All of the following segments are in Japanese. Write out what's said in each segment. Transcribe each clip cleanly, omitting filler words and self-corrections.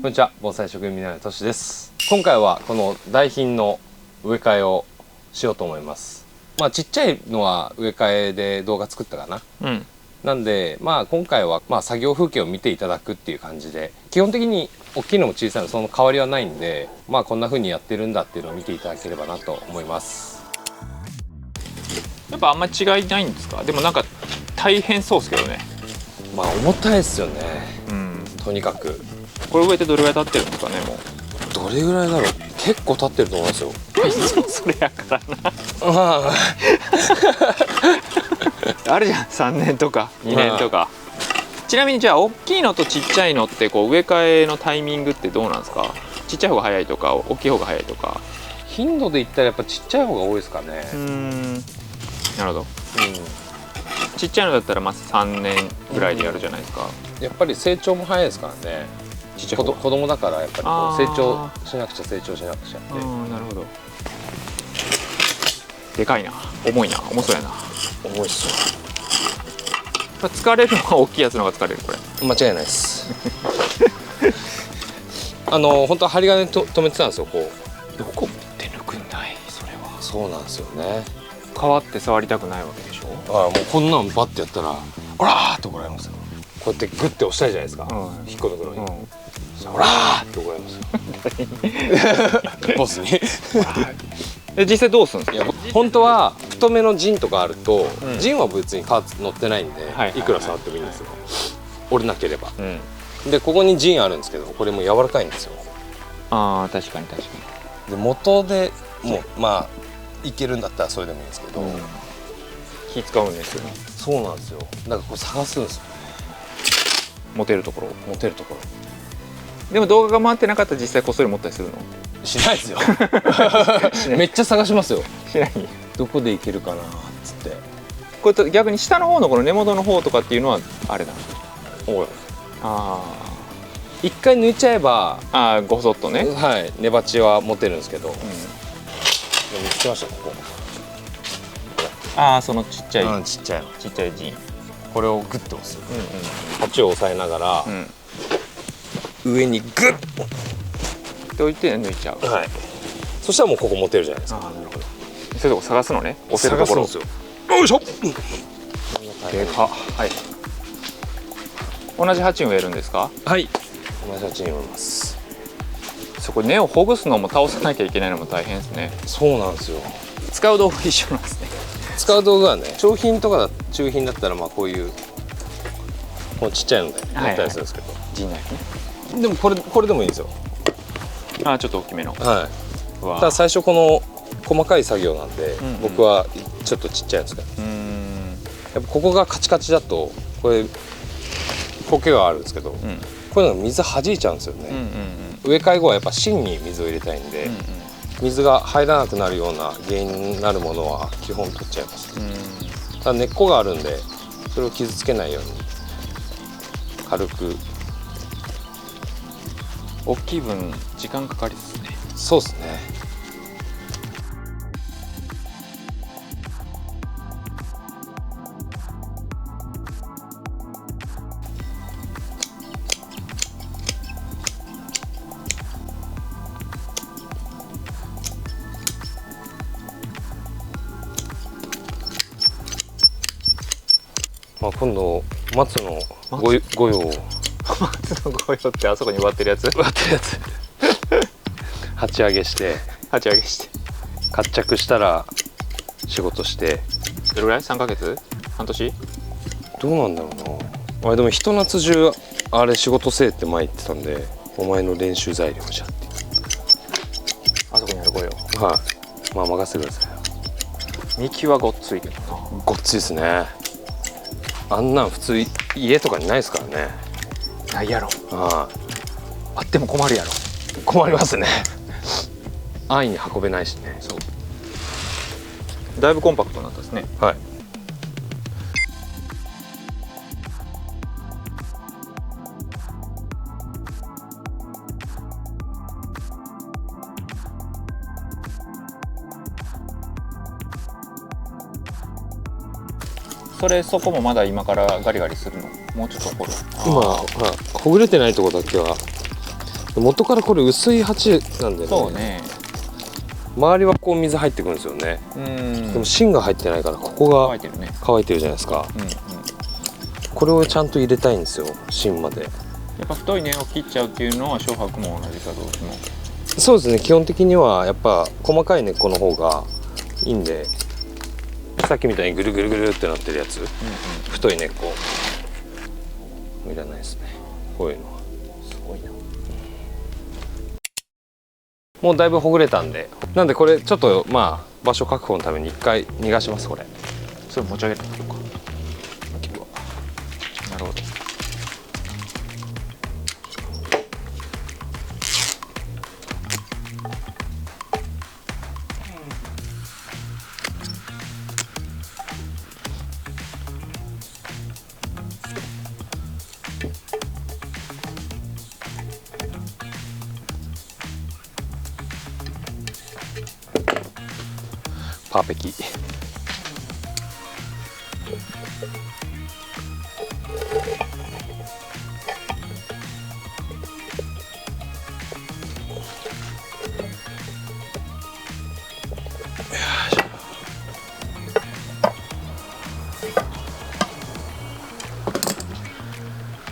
こんにちは、盆栽職人南俊です。今回はこの大品の植え替えをしようと思います。ちっちゃいのは植え替えで動画作ったかな。なんで今回は作業風景を見ていただくっていう感じで、基本的に大きいのも小さいのその変わりはないんで、こんな風にやってるんだっていうのを見ていただければなと思います。やっぱあんまり違いないんですか？でもなんか大変そうですけどね。重たいですよね。とにかくこれ植えてどれぐらい経ってるんですかね。もうどれぐらいだろう。結構経ってると思いますよ。それやからなあるじゃん、3年とか2年とか。ちなみにじゃあ大きいのとちっちゃいのってこう植え替えのタイミングってどうなんですか？ちっちゃい方が早いとか大きい方が早いとか。頻度で言ったらやっぱちっちゃい方が多いですかね。なるほど。ちっちゃいのだったら3年ぐらいでやるじゃないですか。やっぱり成長も早いですからね。子供だからやっぱりこう成長しなくちゃって。なるほど。でかいな、重いな、重そうやな。重いっすよ。疲れるのは大きいやつの方が疲れる。これ間違いないです本当は針金止めてたんですよ。こうどこ持って抜くんだい、それは。そうなんですよね。皮って触りたくないわけでしょ。もうこんなんバッてやったらオラーって怒られますよ。こうやってグッて押したいじゃないですか、引っこ抜くのに、オラーって怒られますよボスに実際どうするんですか？本当は太めのジンとかあると、ジンは別に皮乗ってないんで、いくら触ってもいいんですよ、折れなければ。でここにジンあるんですけど、これも柔らかいんですよ。確かにで元でもういけるんだったらそれでもいいんですけど、気使うんですよね。そうなんですよ。だからこう探すんですよね。持てるところ。でも動画が回ってなかったら実際こっそり持ったりするの？しないですよめっちゃ探しますよ。しない。どこでいけるかなっつって。これ逆に下の方のこの根元の方とかっていうのはあれだ。一回抜いちゃえばごそっとね。根鉢は持てるんですけど、見つけました。ここそのちっちゃいちっちゃいジン。これをグッと押す。鉢を押さえながら、上にグッと置いて抜いちゃう。そしたらもうここ持てるじゃないですか。なるほど。そういうとこ探すのね。押せるところ。探すんですよ。よいしょ。でか。同じ鉢に植えるんですか？同じ鉢に植えます。そこ根をほぐすのも倒さなきゃいけないのも大変ですね。そうなんですよ。使う道具一緒なんですね。使う道具はね、長品とか中品だったらこういうこのちっちゃいのでやったりするんですけど、陣内ね。でもこれでもいいんですよ。ちょっと大きめの。ただ最初この細かい作業なんで、僕はちょっとちっちゃいやつが。やっぱここがカチカチだとこれ苔があるんですけど、こういうのが水弾いちゃうんですよね。植え替え後はやっぱ芯に水を入れたいんで、水が入らなくなるような原因になるものは基本取っちゃいます。ただ根っこがあるんで、それを傷つけないように軽く。大きい分時間かかりですね。そうですね。今度松のご用を松のご用ってあそこに割ってるやつ鉢上げして活着したら仕事して。どれぐらい？3ヶ月？半年？どうなんだろうな。でもひと夏中あれ仕事せえって前言ってたんで、お前の練習材料じゃって。あそこにあるご用。任せてください。幹はごっついけどな。ごっついですね。あんなん普通家とかにないですからね。ないやろ。あっても困るやろ。困りますね安易に運べないしね。そう。だいぶコンパクトになったですね。そこもまだ今からガリガリするの？もうちょっと掘る？今ほぐれてないところだけは元からこれ薄い鉢なんでね、そうね。周りはこう水入ってくるんですよね。でも芯が入ってないからここが乾いてるね。乾いてるじゃないですか。これをちゃんと入れたいんですよ、芯まで。やっぱ太い根を切っちゃうっていうのは小白も同じかどうしても。そうですね、基本的にはやっぱ細かい根っこの方がいいんで、さっきみたいにぐるぐるぐるってなってるやつ、太い根っこいらないですね。こういうのはすごいな。もうだいぶほぐれたんで、なんでこれちょっとまあ場所確保のために一回逃がします。これそれ持ち上げるのか。なるほど。パーペキ。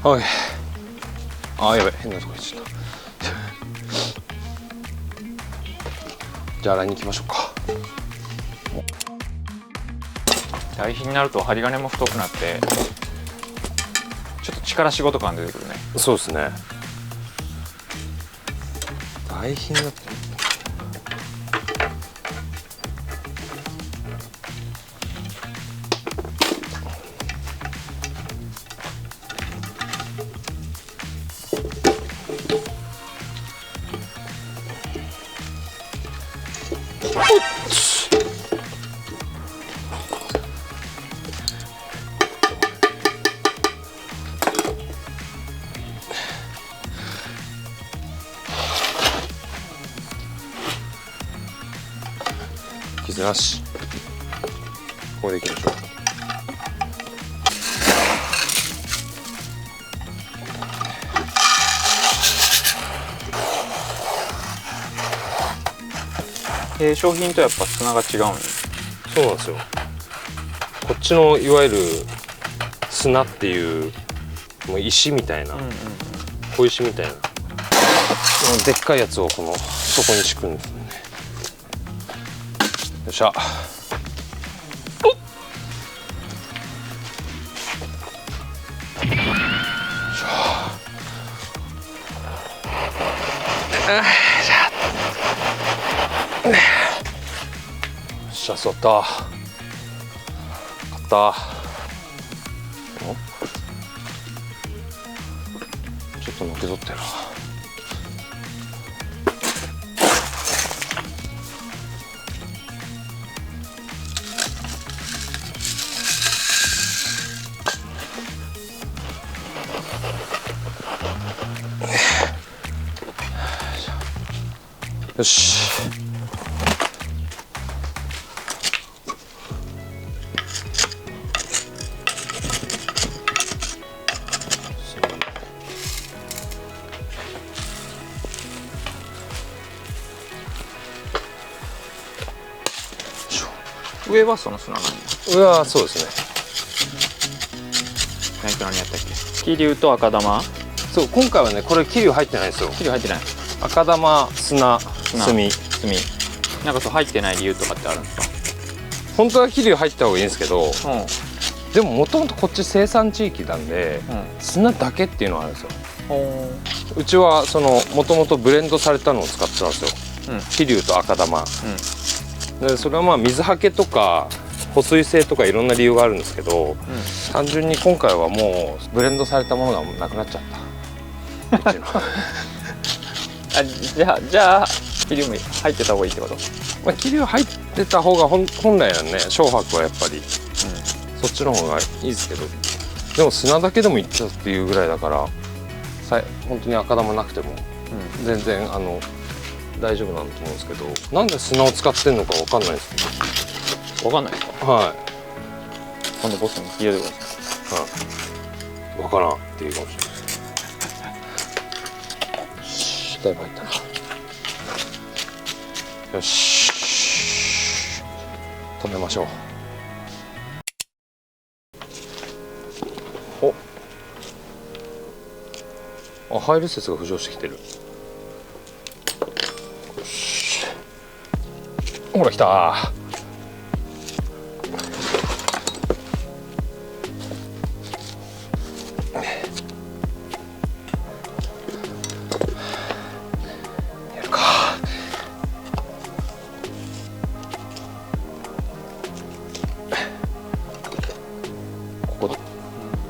はい。あーやばい、変なとこ行っちゃった。じゃあ洗いに行きましょうか。台品になると針金も太くなってちょっと力仕事感出てくるね。そうですね。台品だって。傷なし。これでいきましょう。商品とやっぱ砂が違うんよ。そうなんですよ。こっちのいわゆる砂っていうもう石みたいな、小石みたいなこのでっかいやつをこの底に敷くんですよね。よっしゃ。よっしゃ、座った。買った。ちょっとのけぞってるな。よし。上はその砂なんや。上はそうですね。何やったっけ。桐生と赤玉。そう、今回はねこれ桐生入ってないんですよ。桐生入ってない。赤玉、砂、炭。なんかそう入ってない理由とかってあるんですか。本当は桐生入った方がいいんですけど、うん、でももともとこっち生産地域なんで、砂だけっていうのがあるんですよ。うちはそのもともとブレンドされたのを使ってたんですよ。桐生と赤玉。でそれはまあ水はけとか保水性とかいろんな理由があるんですけど、単純に今回はもうブレンドされたものがなくなっちゃった。うちのじゃあ桐生も入ってた方がいいってこと。まあ桐生入ってた方が本来はね、小白はやっぱり、そっちの方がいいですけど、でも砂だけでもいっちゃうっていうぐらいだから本当に赤玉なくても全然大丈夫なんだと思うんですけど、なんで砂を使ってんのかわかんないですね。わかんないですか。はい。今度ボスに聞いてください。わからんっていうかもしれない。だいぶ入ったな。よし、止めましょう。お、入る説が浮上してきてる。よし、ほら来た。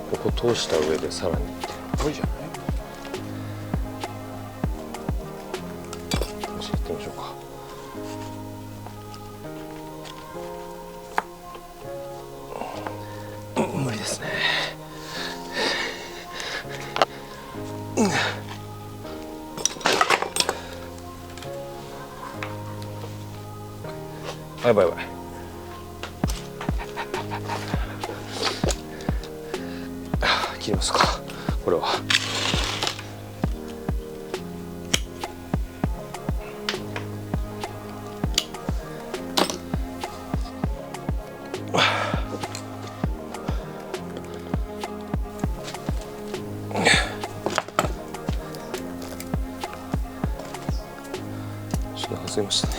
ここ通した上でさらに多いじゃない。もし行ってみましょうか。無理ですね。やばいやばい。切りますか、これは。ちょっと外れましたね。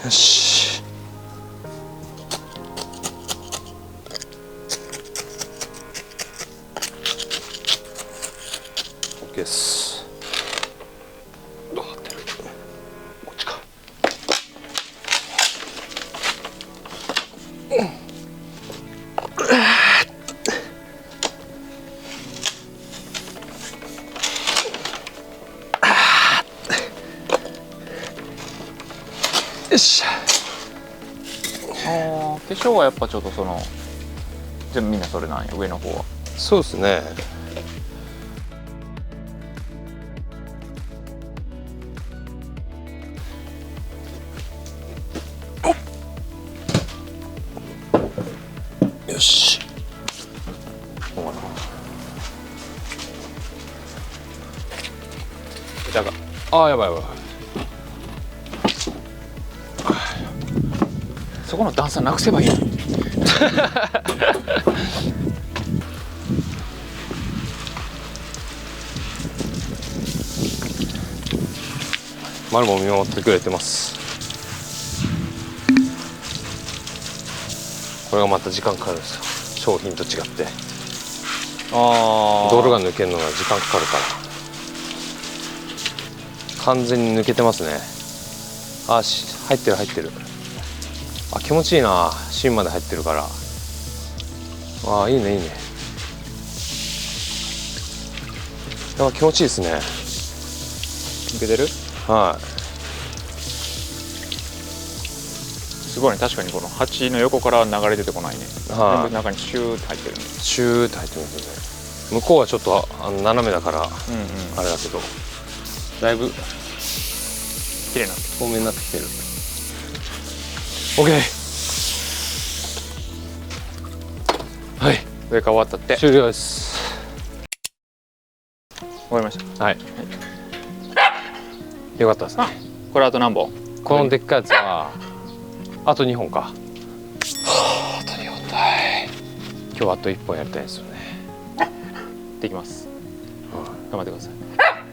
よし。OK です。どうなってる？こっちか。よっしゃ。化粧はやっぱちょっとその全部みんなそれなんや、上の方は。そうですね。よし。だがああ、やばいやばい。そこの段差なくせばいいのに。丸も見守ってくれてます。これがまた時間かかるんですよ、商品と違って。泥が抜けるのが時間かかるから。完全に抜けてますね。あ、入ってる入ってる。あ、気持ちいいな、芯まで入ってるから。あ、いいねいいね。やっぱ気持ちいいですね。抜けてる？はい。すごいね、確かにこの鉢の横から流れ出てこないね。はい、全部中にシューって入ってるね。シューって入ってますね。向こうはちょっと斜めだから、あれだけど、だいぶ綺麗になって透明になってきてる。OK。はい。上から終わったって終了です。終わりました。はい。よかったですね。これあと何本？このでっかいやつはあと2本か。はあ、あと2本だい。今日はあと1本やりたいですよね。できます。頑張ってください。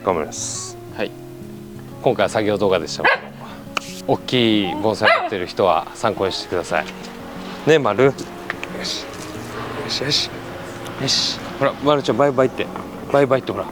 頑張ります。はい。今回は作業動画でしたけど、大きい盆栽持ってる人は参考にしてくださいね。丸。よしよしよしよし。ほら、丸ちゃんバイバイって、バイバイってほら。